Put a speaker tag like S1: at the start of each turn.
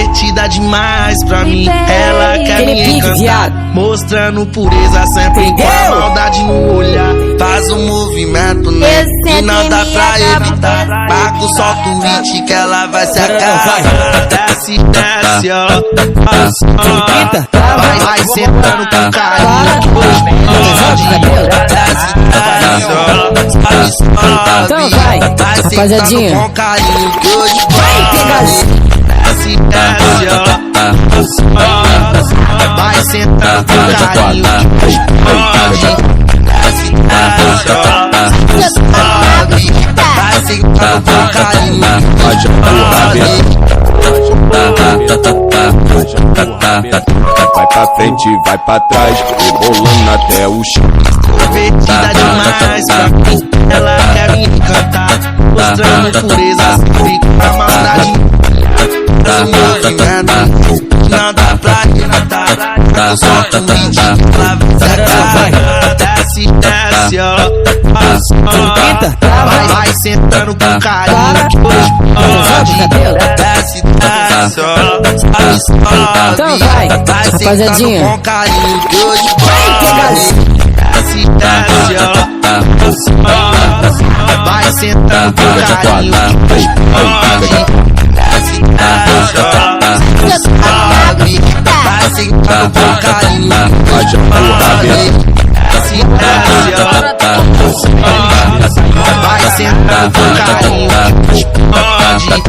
S1: divertida demais pra mim. Ela quer me encantar, mostrando pureza sempre com a maldade no olhar. Faz um movimento, né, que não dá pra evitar. Marco, solta o hit que ela vai se acabar. Desce, desce, ó, vai sentando com carinho que hoje desce, desce, ó, sobe, vai sentando com carinho que hoje desce, desce, ó, vai sentando com carinho que hoje desce, desce, ó, sobe, vai sentando com carinho
S2: vai pra frente, vai pra trás, rebolando até o chão.
S1: Divertida demais pra mim, ela quer me encantar, mostrando pureza sempre com a maldade. Faz um movimento, não dá pra evitar. Eu solto um hit, ela vai se acabar. Desce, desce, ó, vai sentando com carinho que hoje pode. Desce, desce, ó, sobe, vai sentando com carinho que hoje pode. Desce, desce, ó, vai sentando com carinho que hoje pode. Desce, desce, ó, sobe, vai sentando com carinho que hoje pode. Desce, desce, ó, vai sentando com carinho que hoje pode.